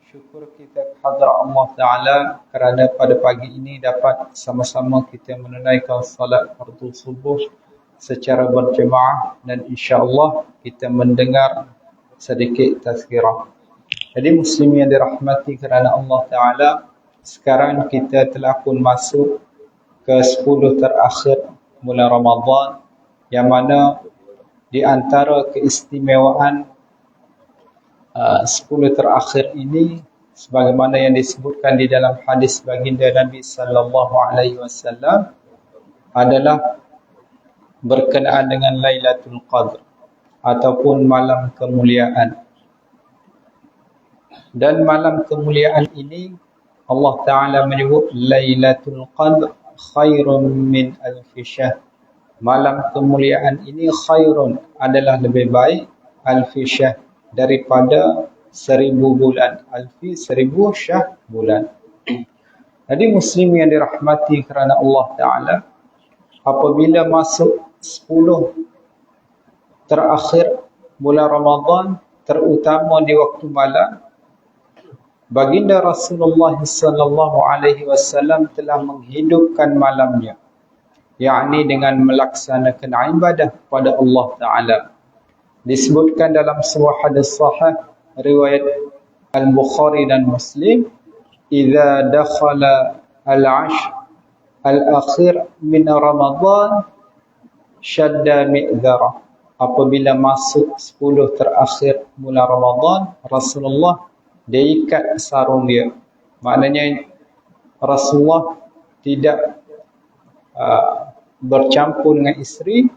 syukur kita kehadrat Allah Ta'ala kerana pada pagi ini dapat sama-sama kita menunaikan salat fardu subuh secara berjemaah dan insya-Allah kita mendengar sedikit tazkirah. Jadi muslim yang dirahmati kerana Allah Ta'ala, sekarang kita telah pun masuk ke 10 terakhir bulan Ramadan, yang mana di antara keistimewaan 10 terakhir ini, sebagaimana yang disebutkan di dalam hadis baginda Nabi sallallahu alaihi wasallam, adalah berkenaan dengan Lailatul Qadr ataupun malam kemuliaan. Dan malam kemuliaan ini Allah Ta'ala menyebut Lailatul Qadr khairun min alfi syahr. Malam kemuliaan ini khairun adalah lebih baik, alfi syahr daripada 1000 bulan. Alfi 1000, syahr bulan. Jadi muslim yang dirahmati kerana Allah Ta'ala, apabila masuk 10 terakhir bulan Ramadan, terutama di waktu malam, baginda Rasulullah sallallahu alaihi wasallam telah menghidupkan malamnya, yakni dengan melaksanakan ibadah pada Allah Ta'ala. Disebutkan dalam sebuah hadis sahih riwayat Al-Bukhari dan Muslim, "Idza dakhala al-'ashr al-akhir min Ramadan syadda mi'dzara." Apabila masuk 10 terakhir bulan Ramadan, Rasulullah dia ikat sarung dia. Maknanya Rasulullah tidak bercampur dengan isteri,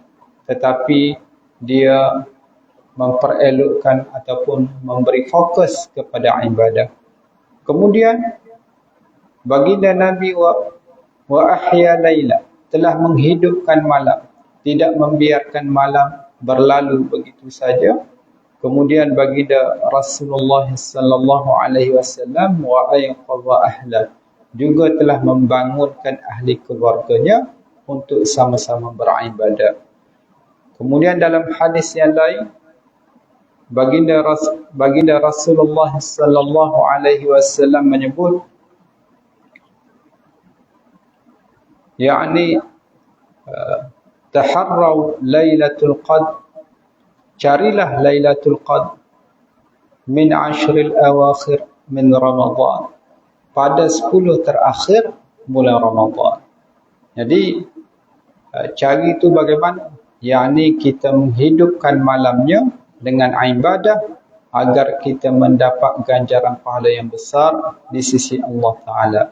tetapi dia memperelokkan ataupun memberi fokus kepada ibadah. Kemudian baginda Nabi wa ahya laila, telah menghidupkan malam, tidak membiarkan malam berlalu begitu saja. Kemudian baginda Rasulullah sallallahu alaihi wasallam wa ayqadha ahla, juga telah membangunkan ahli keluarganya untuk sama-sama beribadah. Kemudian dalam hadis yang lain, baginda Rasulullah sallallahu alaihi wasallam menyebut, yakni taharraw Lailatul Qadr, carilah Lailatul Qadr min 10 awakhir min Ramadan, pada 10 terakhir bulan Ramadan. Jadi cari itu bagaimana? Yakni kita menghidupkan malamnya dengan ibadah agar kita mendapat ganjaran pahala yang besar di sisi Allah Ta'ala.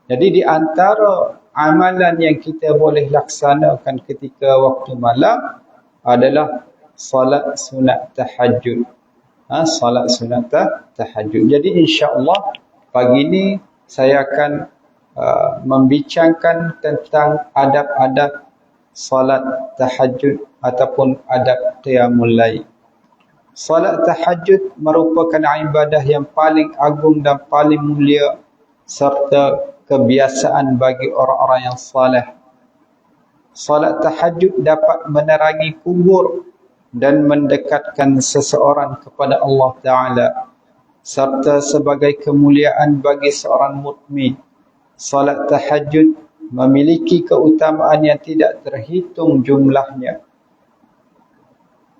Jadi di antara amalan yang kita boleh laksanakan ketika waktu malam adalah salat sunat tahajud. Salat sunat tahajud. Jadi insya-Allah pagi ini saya akan membincangkan tentang adab-adab salat tahajud ataupun adab qiyamul lail. Salat tahajud merupakan ibadah yang paling agung dan paling mulia serta kebiasaan bagi orang-orang yang saleh. Salat tahajud dapat menerangi kubur dan mendekatkan seseorang kepada Allah Ta'ala, serta sebagai kemuliaan bagi seorang mukmin. Salat tahajud memiliki keutamaan yang tidak terhitung jumlahnya.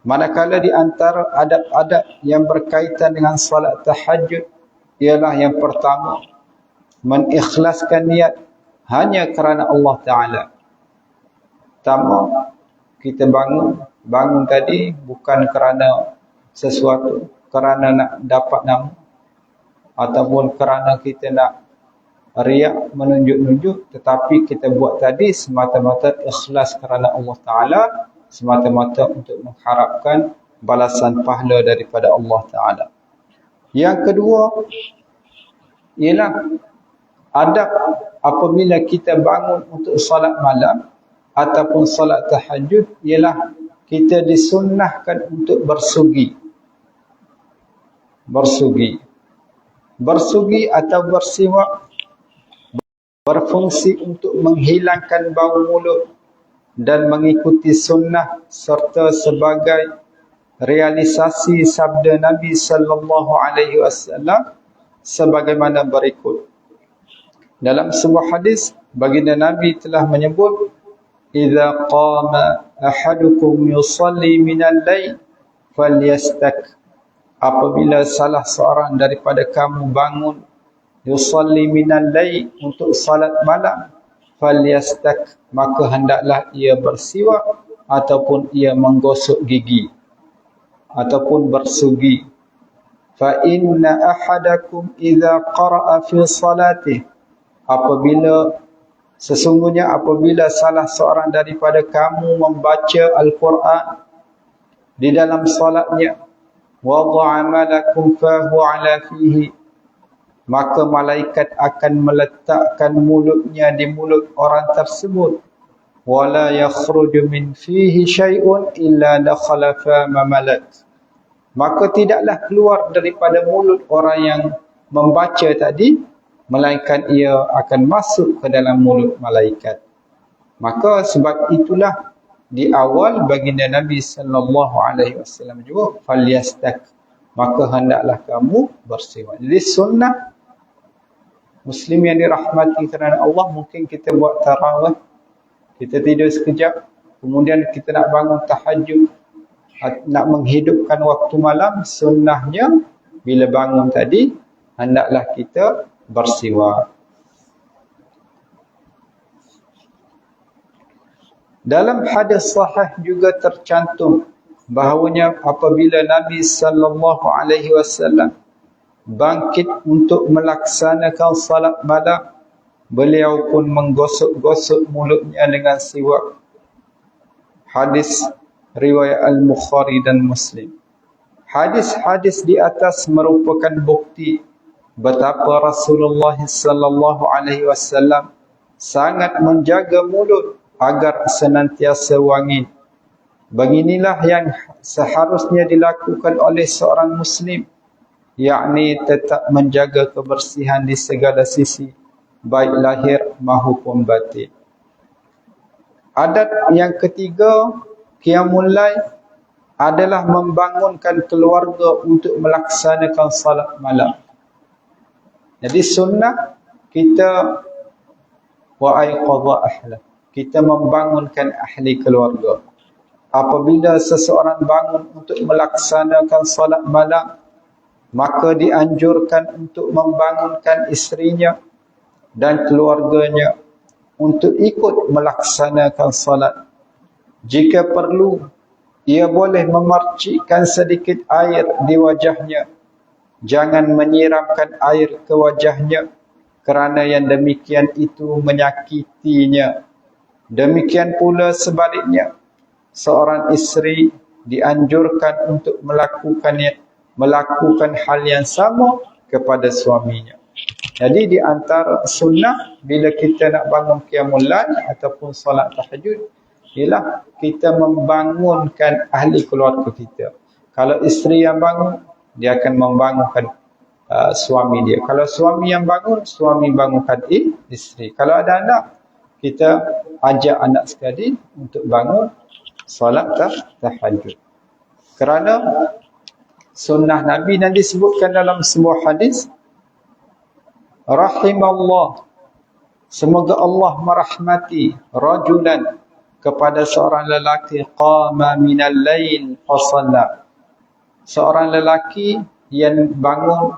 Manakala di antara adab-adab yang berkaitan dengan salat tahajud ialah yang pertama, mengikhlaskan niat hanya kerana Allah Ta'ala. Pertama, kita bangun tadi bukan kerana sesuatu, kerana nak dapat nama, ataupun kerana kita nak riak menunjuk-nunjuk, tetapi kita buat tadi semata-mata ikhlas kerana Allah Ta'ala, semata-mata untuk mengharapkan balasan pahala daripada Allah Ta'ala. Yang kedua ialah adab apabila kita bangun untuk salat malam ataupun salat tahajud, ialah kita disunnahkan untuk bersugi. Bersugi atau bersiwak berfungsi untuk menghilangkan bau mulut dan mengikuti sunnah, serta sebagai realisasi sabda Nabi sallallahu alaihi wasallam, sebagaimana berikut. Dalam sebuah hadis, baginda Nabi telah menyebut, "Idza qama ahadukum yusalli minal lail falyastak." Apabila salah seorang daripada kamu bangun yusalli minal lail, untuk salat malam, falyastak, maka hendaklah ia bersiwak ataupun ia menggosok gigi ataupun bersugi. Fa inna ahadakum idza qara'a fi salatih, sesungguhnya apabila salah seorang daripada kamu membaca Al-Quran di dalam salatnya, wada'a malakum fahu ala fihi, maka malaikat akan meletakkan mulutnya di mulut orang tersebut. Wala yakhruju min fihi syai'un illa dakhala fama malak, maka tidaklah keluar daripada mulut orang yang membaca tadi, melainkan ia akan masuk ke dalam mulut malaikat. Maka sebab itulah di awal baginda Nabi sallallahu alaihi wasallam juga, falyastak, maka hendaklah kamu bersiwak. Jadi sunnah Muslim yang dirahmati kerana Allah, mungkin kita buat tarawih, kita tidur sekejap, kemudian kita nak bangun tahajud, nak menghidupkan waktu malam, sunnahnya bila bangun tadi hendaklah kita bersiwak. Dalam hadis sahih juga tercantum bahawanya apabila Nabi sallallahu alaihi wasallam bangkit untuk melaksanakan salat malam, beliau pun menggosok-gosok mulutnya dengan siwak. Hadis riwayat Al-Bukhari dan Muslim. Hadis-hadis di atas merupakan bukti betapa Rasulullah sallallahu alaihi wasallam sangat menjaga mulut agar senantiasa wangi. Beginilah yang seharusnya dilakukan oleh seorang Muslim, yakni tetap menjaga kebersihan di segala sisi, baik lahir maupun batin. Adat yang ketiga, qiyamul lail, adalah membangunkan keluarga untuk melaksanakan salat malam. Jadi sunnah kita wa aiqadha ahla, kita membangunkan ahli keluarga. Apabila seseorang bangun untuk melaksanakan salat malam, maka dianjurkan untuk membangunkan isterinya dan keluarganya untuk ikut melaksanakan salat. Jika perlu, ia boleh memercikkan sedikit air di wajahnya. Jangan menyiramkan air ke wajahnya, kerana yang demikian itu menyakitinya. Demikian pula sebaliknya, seorang isteri dianjurkan untuk melakukan hal yang sama kepada suaminya. Jadi di antara sunnah bila kita nak bangun qiyamul lail ataupun solat tahajud, ialah kita membangunkan ahli keluarga kita. Kalau isteri yang bangun, dia akan membangunkan suami dia. Kalau suami yang bangun, suami bangunkan isteri. Kalau ada anak, kita ajak anak sekali untuk bangun solat tahajud. Kerana sunnah Nabi yang disebutkan dalam sebuah hadis, rahimallah, semoga Allah merahmati rajulan, kepada seorang lelaki, qama minal lail fasalla, seorang lelaki yang bangun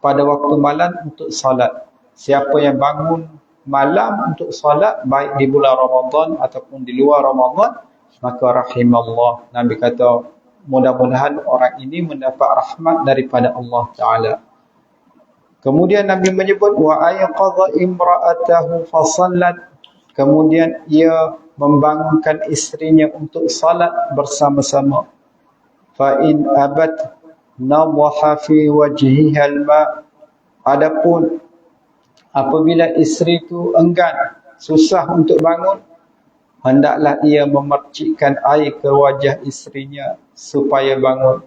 pada waktu malam untuk salat. Siapa yang bangun malam untuk salat, baik di bulan Ramadan ataupun di luar Ramadan, maka rahimallah. Nabi kata mudah-mudahan orang ini mendapat rahmat daripada Allah Ta'ala. Kemudian Nabi menyebut wa ayqadha imra'atahu fasallat, kemudian ia membangunkan isterinya untuk salat bersama-sama. Fa in abat nadhaha fi wajhiha al-ma, adapun apabila isteri itu enggan, susah untuk bangun, hendaklah ia memercikkan air ke wajah isterinya supaya bangun.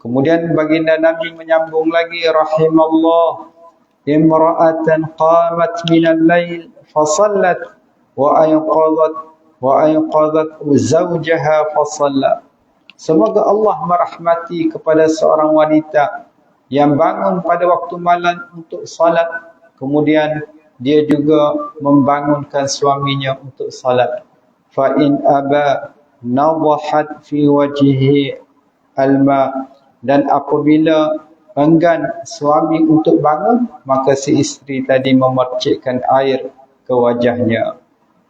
Kemudian baginda Nabi menyambung lagi, rahimallah imra'atan qamat minal lail fasallat wa ayqadat zawjaha fasalla. Semoga Allah merahmati kepada seorang wanita yang bangun pada waktu malam untuk salat, kemudian dia juga membangunkan suaminya untuk salat. Fa in aba nadhahat fi wajhihi alma, dan apabila enggan suami untuk bangun, maka si isteri tadi memercikkan air ke wajahnya.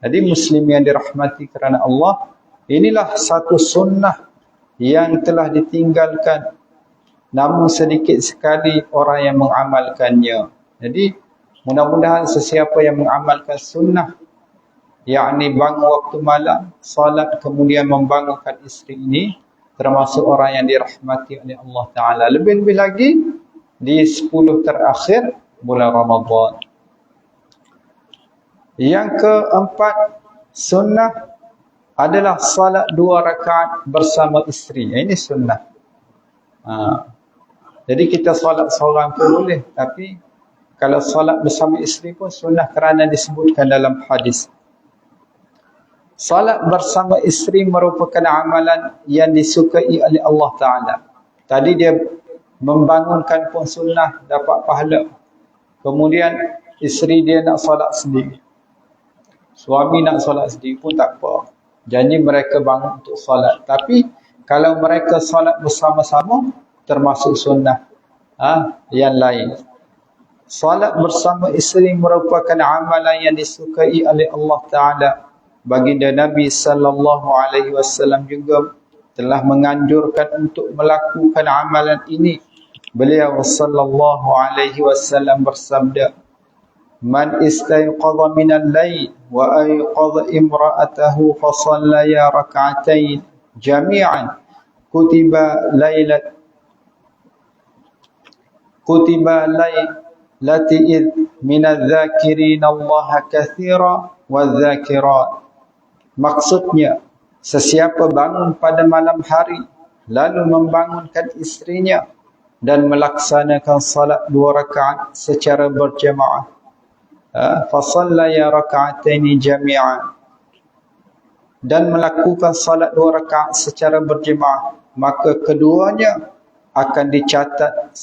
Jadi muslim yang dirahmati kerana Allah, inilah satu sunnah yang telah ditinggalkan, namun sedikit sekali orang yang mengamalkannya. Jadi mudah-mudahan sesiapa yang mengamalkan sunnah, yakni bangun waktu malam, salat, kemudian membangunkan isteri ini, termasuk orang yang dirahmati oleh Allah Ta'ala. Lebih-lebih lagi di 10 terakhir bulan Ramadan. Yang keempat, sunnah adalah salat 2 rakaat bersama isteri. Ini sunnah. Jadi kita salat seorang pun boleh, tapi kalau salat bersama isteri pun sunnah kerana disebutkan dalam hadis. Salat bersama isteri merupakan amalan yang disukai oleh Allah Ta'ala. Tadi dia membangunkan pun sunnah, dapat pahala. Kemudian isteri dia nak salat sendiri, suami nak solat sendiri pun tak apa. Janji mereka bangun untuk solat. Tapi kalau mereka solat bersama-sama, termasuk sunnah yang lain. Solat bersama isteri merupakan amalan yang disukai oleh Allah Ta'ala. Baginda Nabi SAW juga telah menganjurkan untuk melakukan amalan ini. Beliau SAW bersabda, Man istayqadha minal layl wa ayqadha imra'atahu fa sallaya rak'atain jami'an kutiba laylati id minadh dhakirin Allah katsira wadh-dhakirat. Maksudnya, sesiapa bangun pada malam hari lalu membangunkan istrinya dan melaksanakan salat 2 rakaat secara berjamaah, fasallaya raka'ataini jami'an, dan melakukan salat 2 rakaat secara berjemaah, maka keduanya akan dicatat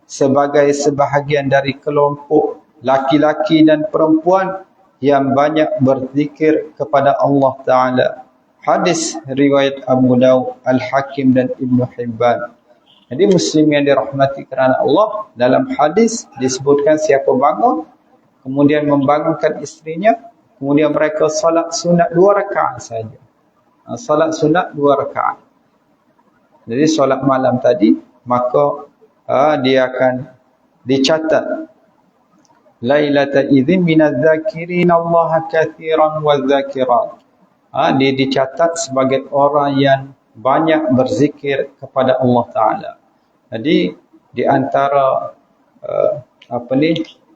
sebagai sebahagian dari kelompok laki-laki dan perempuan yang banyak berzikir kepada Allah Ta'ala. Hadis riwayat Abu Dawud, Al-Hakim dan Ibn Hibban. Jadi muslim yang dirahmati kerana Allah, dalam hadis disebutkan siapa bangun kemudian membangunkan istrinya, kemudian mereka salat sunat 2 rakaat saja. Salat sunat 2 rakaat. Jadi salat malam tadi, maka dia akan dicatat lailata idzin minadz zakirin Allah katsiran wadz-zakirat. Dia dicatat sebagai orang yang banyak berzikir kepada Allah Ta'ala. Jadi di antara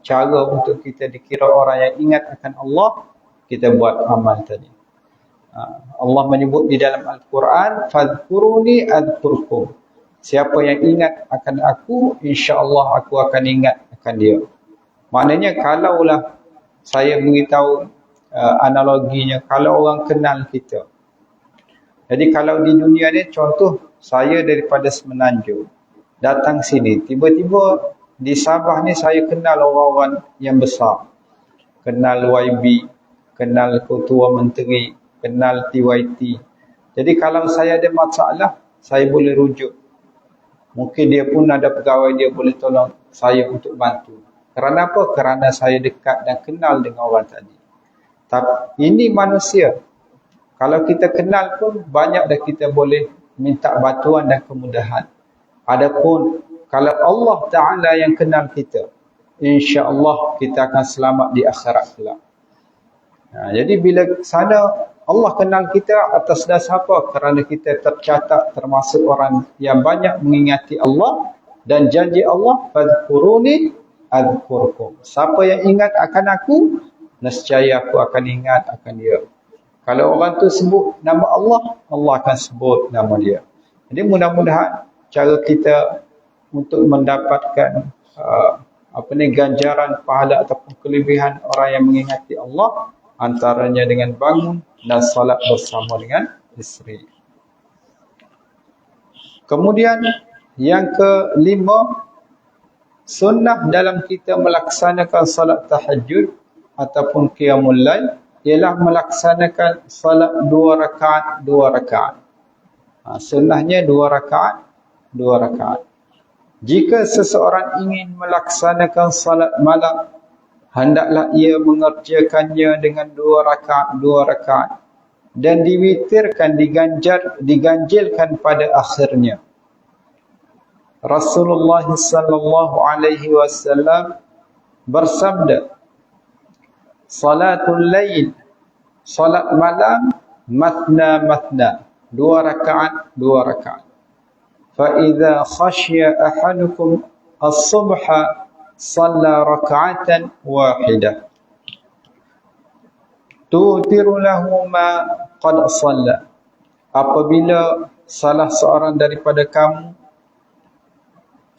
cara untuk kita dikira orang yang ingat akan Allah, kita buat amal tadi. Allah menyebut di dalam Al-Quran, fadhkuruni adhkurkum. Siapa yang ingat akan aku, insya-Allah aku akan ingat akan dia. Maknanya kalaulah saya beritahu analoginya, kalau orang kenal kita. Jadi kalau di dunia ni, contoh saya daripada Semenanjung datang sini, tiba-tiba di Sabah ni saya kenal orang-orang yang besar. Kenal YB, kenal Ketua Menteri, kenal TYT. Jadi kalau saya ada masalah, saya boleh rujuk. Mungkin dia pun ada pegawai, dia boleh tolong saya untuk bantu. Kerana apa? Kerana saya dekat dan kenal dengan orang tadi. Tapi ini manusia. Kalau kita kenal pun, banyak dah kita boleh minta bantuan dan kemudahan. Adapun kalau Allah Ta'ala yang kenal kita, insya-Allah kita akan selamat di akhirat kelak. Jadi bila sana Allah kenal kita atas dasar apa? Kerana kita tercatat termasuk orang yang banyak mengingati Allah, dan janji Allah, fadhkuruni adhkurkum. Siapa yang ingat akan aku, nescaya aku akan ingat akan dia. Kalau orang tu sebut nama Allah, Allah akan sebut nama dia. Jadi mudah-mudahan cara kita untuk mendapatkan ganjaran pahala ataupun kelebihan orang yang mengingati Allah, antaranya dengan bangun dan salat bersama dengan isteri. Kemudian Yang kelima, sunnah dalam kita melaksanakan salat tahajud ataupun qiyamul lail ialah melaksanakan salat 2 rakaat 2 rakaat. Sunnahnya 2 rakaat 2 rakaat. Jika seseorang ingin melaksanakan salat malam, hendaklah ia mengerjakannya dengan 2 rakaat 2 rakaat dan diwitirkan, diganjilkan pada akhirnya. Rasulullah sallallahu alaihi wasallam bersabda, salatul lail, salat malam, mathna mathna, 2 rakaat 2 rakaat. Fa idza khashiya ahadukum as-subha shalla raka'atan wahidah tutiru lahu ma qad shalla. Apabila salah seorang daripada kamu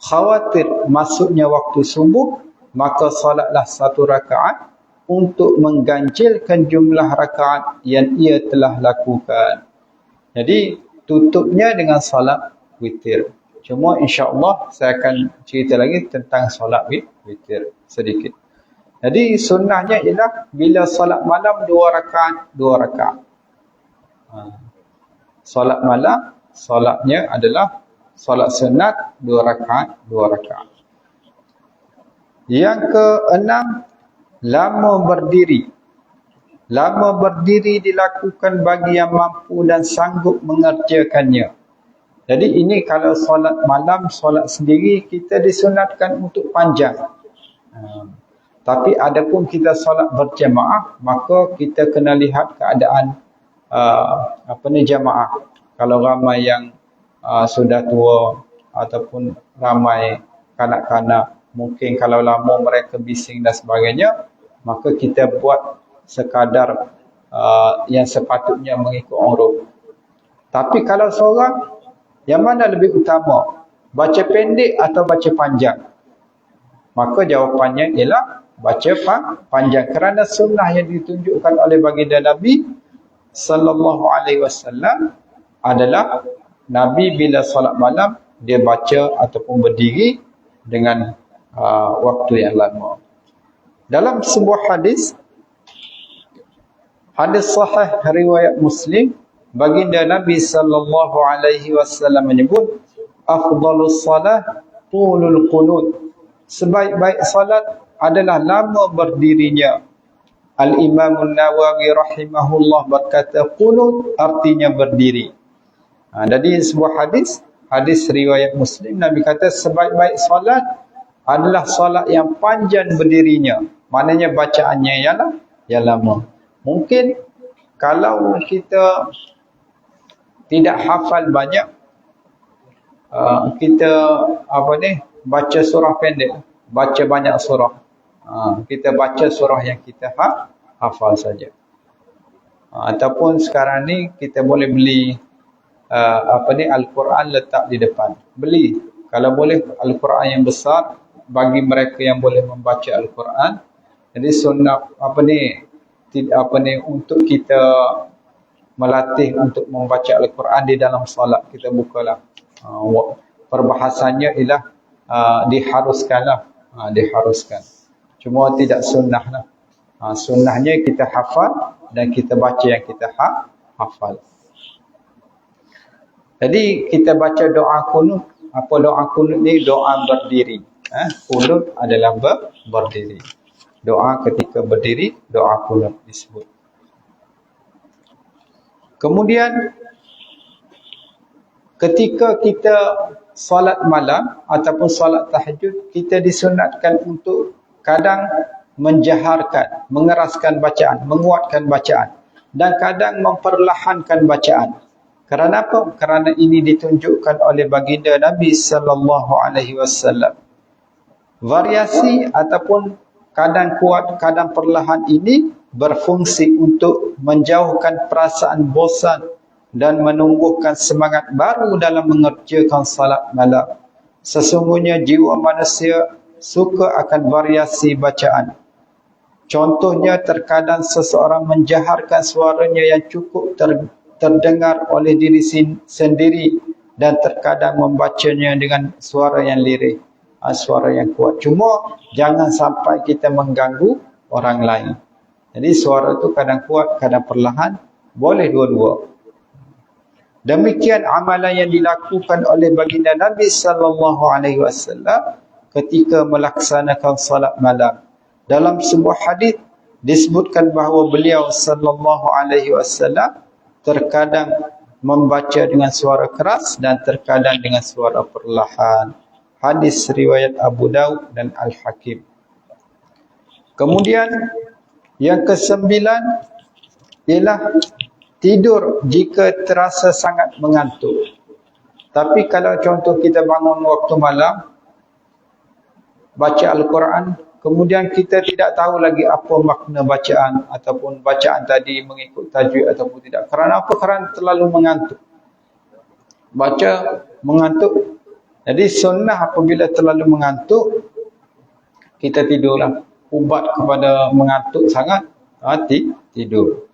khawatir masuknya waktu subuh, maka salatlah 1 rakaat untuk mengganjilkan jumlah rakaat yang ia telah lakukan. Jadi tutupnya dengan salat witir. Cuma insya-Allah saya akan cerita lagi tentang salat witir sedikit. Jadi sunnahnya ialah bila salat malam 2 rakaat 2 rakaat. Salat malam, salatnya adalah salat sunat 2 rakaat 2 rakaat. Yang keenam, lama berdiri. Lama berdiri dilakukan bagi yang mampu dan sanggup mengerjakannya. Jadi ini kalau solat malam, solat sendiri, kita disunatkan untuk panjang. Tapi adapun kita solat berjamaah, maka kita kena lihat keadaan jamaah. Kalau ramai yang sudah tua ataupun ramai kanak-kanak, mungkin kalau lama mereka bising dan sebagainya, maka kita buat sekadar yang sepatutnya mengikut uruf. Tapi kalau seorang, yang mana lebih utama? Baca pendek atau baca panjang? Maka jawapannya ialah baca panjang. Kerana sunnah yang ditunjukkan oleh baginda Nabi sallallahu alaihi wasallam adalah Nabi bila salat malam, dia baca ataupun berdiri dengan waktu yang lama. Dalam sebuah hadis sahih riwayat Muslim, baginda Nabi sallallahu alaihi wasallam menyebut, afdalus salat tulul qunut. Sebaik-baik salat adalah lama berdirinya. Al-Imam An-Nawawi rahimahullah berkata, qunut artinya berdiri. Jadi sebuah hadis riwayat Muslim, Nabi kata sebaik-baik salat adalah salat yang panjang berdirinya. Maknanya bacaannya yang lama. Mungkin kalau kita tidak hafal banyak, kita baca surah pendek, baca banyak surah. Kita baca surah yang kita hafal saja. Ataupun sekarang ni kita boleh beli Al-Quran letak di depan. Beli. Kalau boleh Al-Quran yang besar bagi mereka yang boleh membaca Al-Quran. Jadi sunnah untuk kita melatih untuk membaca Al-Quran di dalam salat, kita bukalah. Perbahasannya ialah diharuskan. Cuma tidak sunnah lah. Sunnahnya kita hafal dan kita baca yang kita hafal. Jadi kita baca doa kunut. Apa doa kunut ni? Doa berdiri. Kunut adalah berdiri. Doa ketika berdiri, doa kunut disebut. Kemudian ketika kita solat malam ataupun solat tahajud, kita disunatkan untuk kadang menjaharkan, mengeraskan bacaan, menguatkan bacaan, dan kadang memperlahankan bacaan. Kerana apa? Kerana ini ditunjukkan oleh baginda Nabi sallallahu alaihi wasallam. Variasi ataupun kadang kuat, kadang perlahan ini berfungsi untuk menjauhkan perasaan bosan dan menumbuhkan semangat baru dalam mengerjakan salat malam. Sesungguhnya jiwa manusia suka akan variasi bacaan. Contohnya, terkadang seseorang menjaharkan suaranya yang cukup terdengar oleh diri sendiri dan terkadang membacanya dengan suara yang lirih, suara yang kuat. Cuma jangan sampai kita mengganggu orang lain. Jadi suara itu kadang kuat, kadang perlahan, boleh dua-dua. Demikian amalan yang dilakukan oleh baginda Nabi sallallahu alaihi wasallam ketika melaksanakan salat malam. Dalam sebuah hadis disebutkan bahawa beliau sallallahu alaihi wasallam terkadang membaca dengan suara keras dan terkadang dengan suara perlahan. Hadis riwayat Abu Daud dan Al-Hakim. Kemudian yang kesembilan ialah tidur jika terasa sangat mengantuk. Tapi kalau contoh kita bangun waktu malam, baca Al-Quran, kemudian kita tidak tahu lagi apa makna bacaan ataupun bacaan tadi mengikut tajwid ataupun tidak. Kerana apa? Kerana terlalu mengantuk. Baca mengantuk. Jadi sunnah apabila terlalu mengantuk, kita tidurlah. Ubat kepada mengantuk sangat, tidur.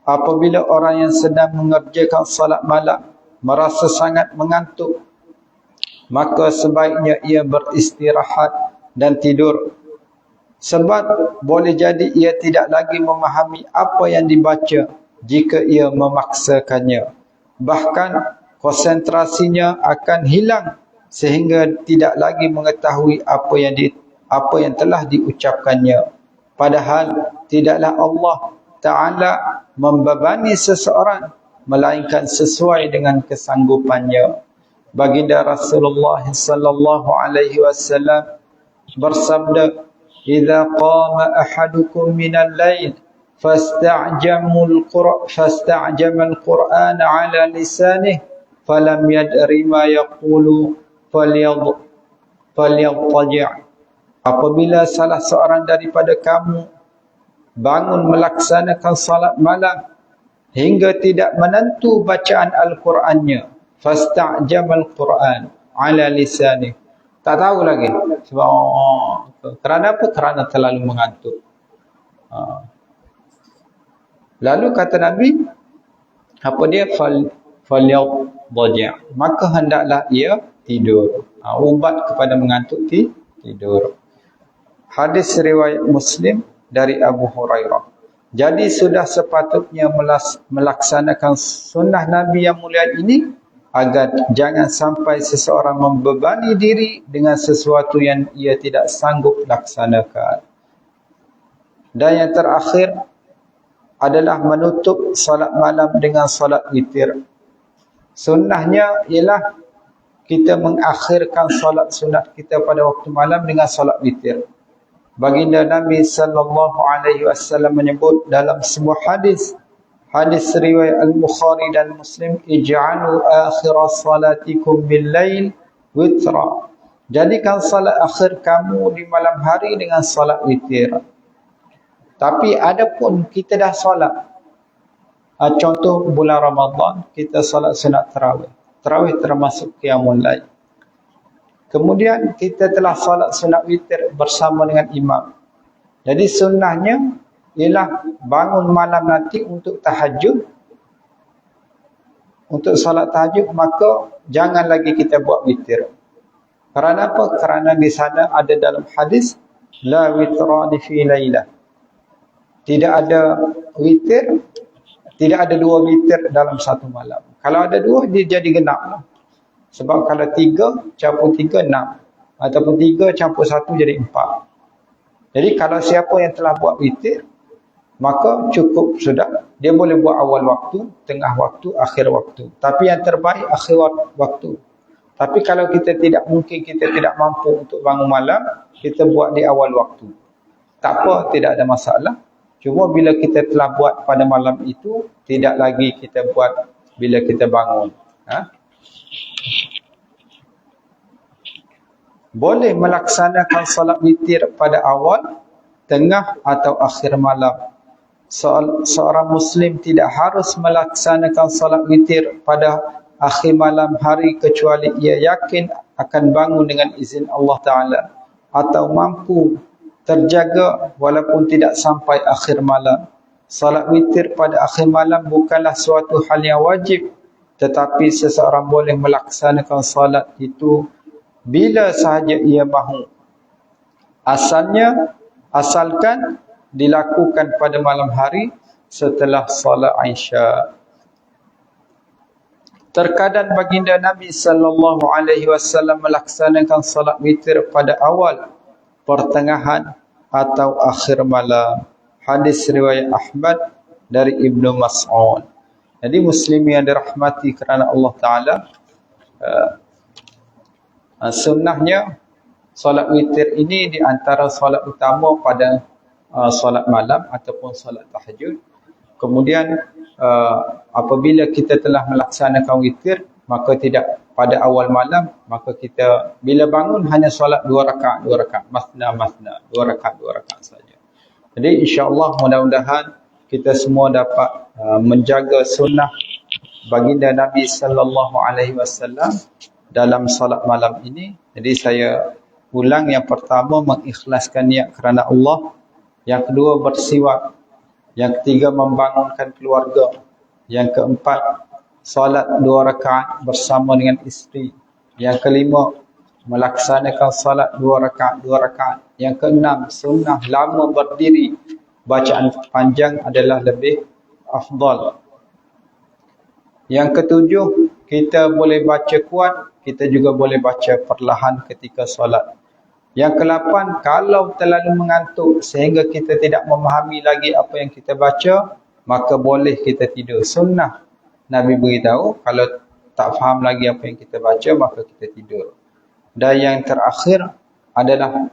Apabila orang yang sedang mengerjakan salat malam merasa sangat mengantuk, maka sebaiknya ia beristirahat dan tidur. Sebab boleh jadi ia tidak lagi memahami apa yang dibaca jika ia memaksakannya. Bahkan konsentrasinya akan hilang sehingga tidak lagi mengetahui apa yang telah diucapkannya. Padahal tidaklah Allah Ta'ala membebani seseorang melainkan sesuai dengan kesanggupannya. Baginda Rasulullah sallallahu alaihi wasallam bersabda, "Idza qama ahadukum minal lail fasta'jama al-Qur'an 'ala lisanihi falam yadri ma yaqulu falyadtaji'." Apabila salah seorang daripada kamu bangun melaksanakan salat malam hingga tidak menentu bacaan Al-Qurannya, fasta'jama al-Quran 'ala lisani, tak tahu lagi sebab kerana apa? Kerana terlalu mengantuk. Lalu kata Nabi, apa dia? Falyadtaji', maka hendaklah ia tidur. Ubat kepada mengantuk tidur. Hadis riwayat Muslim dari Abu Hurairah. Jadi sudah sepatutnya melaksanakan sunnah Nabi yang mulia ini agar jangan sampai seseorang membebani diri dengan sesuatu yang ia tidak sanggup laksanakan. Dan yang terakhir adalah menutup salat malam dengan salat witir. Sunnahnya ialah kita mengakhirkan salat sunat kita pada waktu malam dengan salat witir. Baginda Nabi sallallahu alaihi wasallam menyebut dalam sebuah hadis riwayat Al-Bukhari dan Muslim, ij'alu akhir salatikum bil-lail witra. Jadikan salat akhir kamu di malam hari dengan salat witir. Tapi adapun kita dah salat, contoh bulan Ramadan kita salat sunat tarawih. Tarawih termasuk qiyamul lail. Kemudian kita telah salat sunat witir bersama dengan imam. Jadi sunnahnya ialah bangun malam nanti untuk tahajud. Untuk salat tahajud, maka jangan lagi kita buat witir. Kerana apa? Kerana di sana ada dalam hadis, la witrani fi lailah. Tidak ada witir, tidak ada dua witir dalam satu malam. Kalau ada dua, dia jadi genap. Sebab kalau 3 campur 3, 6. Ataupun 3 campur 1 jadi 4. Jadi kalau siapa yang telah buat witir, maka cukup sudah. Dia boleh buat awal waktu, tengah waktu, akhir waktu. Tapi yang terbaik akhir waktu. Tapi kalau kita tidak mampu untuk bangun malam, kita buat di awal waktu. Tak apa, tidak ada masalah. Cuma bila kita telah buat pada malam itu, tidak lagi kita buat bila kita bangun. Boleh melaksanakan salat witir pada awal, tengah atau akhir malam. Seorang Muslim tidak harus melaksanakan salat witir pada akhir malam hari kecuali ia yakin akan bangun dengan izin Allah Ta'ala atau mampu terjaga walaupun tidak sampai akhir malam. Salat witir pada akhir malam bukanlah suatu hal yang wajib, tetapi seseorang boleh melaksanakan salat itu bila sahaja ia mahu. Asalkan dilakukan pada malam hari setelah salat Isya. Terkadang baginda Nabi sallallahu alaihi wasallam melaksanakan salat witir pada awal, pertengahan atau akhir malam. Hadis riwayat Ahmad dari Ibnu Mas'ud. Jadi muslimin yang dirahmati kerana Allah Taala, sunnahnya solat witir ini di antara solat utama pada solat malam ataupun solat tahajud. Kemudian apabila kita telah melaksanakan witir, maka tidak pada awal malam, maka kita bila bangun hanya solat 2 rakaat, masna, 2 rakaat saja. Jadi insya-Allah mudah-mudahan kita semua dapat menjaga sunnah baginda Nabi sallallahu alaihi wasallam dalam solat malam ini. Jadi saya ulang, yang pertama mengikhlaskan niat kerana Allah, yang kedua bersiwak, yang ketiga membangunkan keluarga, yang keempat solat 2 rakaat bersama dengan isteri, yang kelima melaksanakan solat 2 rakaat, yang keenam sunnah lama berdiri, bacaan panjang adalah lebih afdal. Yang ketujuh, kita boleh baca kuat, kita juga boleh baca perlahan ketika solat. Yang ke-8, kalau terlalu mengantuk sehingga kita tidak memahami lagi apa yang kita baca, maka boleh kita tidur. Sunnah Nabi beritahu, kalau tak faham lagi apa yang kita baca, maka kita tidur. Dan yang terakhir adalah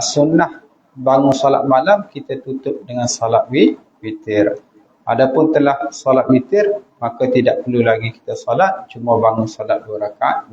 sunnah bangun solat malam, kita tutup dengan solat witir. Adapun telah solat witir, maka tidak perlu lagi kita solat, cuma bangun solat 2 rakaat.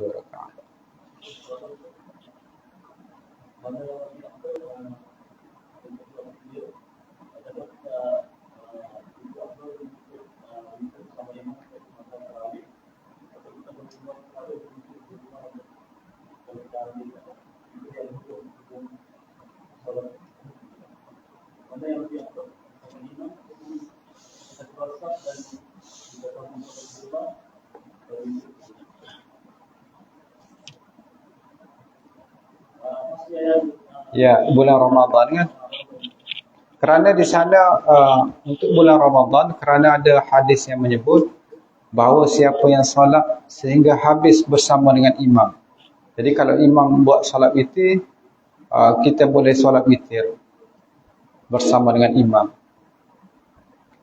Ya, bulan Ramadan kan. Kerana di sana untuk bulan Ramadan, kerana ada hadis yang menyebut bahawa siapa yang solat sehingga habis bersama dengan imam. Jadi kalau imam buat solat witir, kita boleh solat witir bersama dengan imam.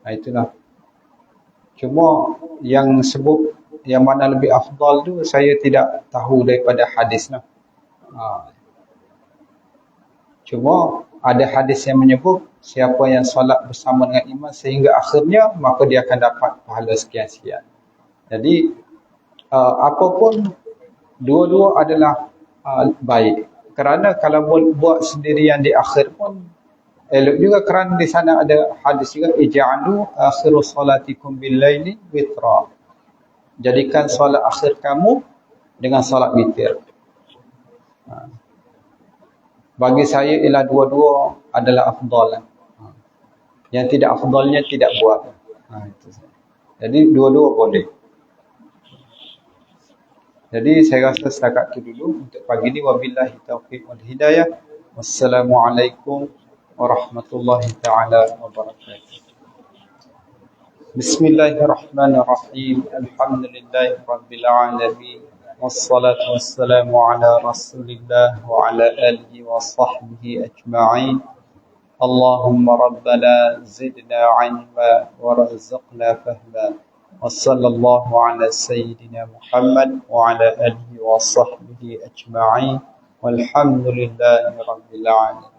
Itulah. Cuma yang sebut yang mana lebih afdal tu saya tidak tahu daripada hadis lah. Cuma ada hadis yang menyebut siapa yang solat bersama dengan imam sehingga akhirnya, maka dia akan dapat pahala sekian-sekian. Jadi apapun, dua-dua adalah baik. Kerana kalau buat sendirian di akhir pun elok juga, kerana di sana ada hadis juga, ij'alu akhiru salatikum bil-laili witra. Jadikan solat akhir kamu dengan solat witir. Bagi saya ialah dua-dua adalah afdal. Yang tidak afdalnya tidak buat. Jadi dua-dua boleh. Jadi saya rasa setakat itu dulu untuk pagi ini. Wabillahi taufiq wal hidayah. Wassalamualaikum warahmatullahi taala wabarakatuh. Bismillahirrahmanirrahim. Alhamdulillahi rabbil alamin. والصلاة والسلام على رسول الله وعلى آله وصحبه أجمعين. اللهم ربنا زدنا علما وارزقنا فهما. وصلى الله على سيدنا محمد وعلى آله وصحبه أجمعين. والحمد لله رب العالمين.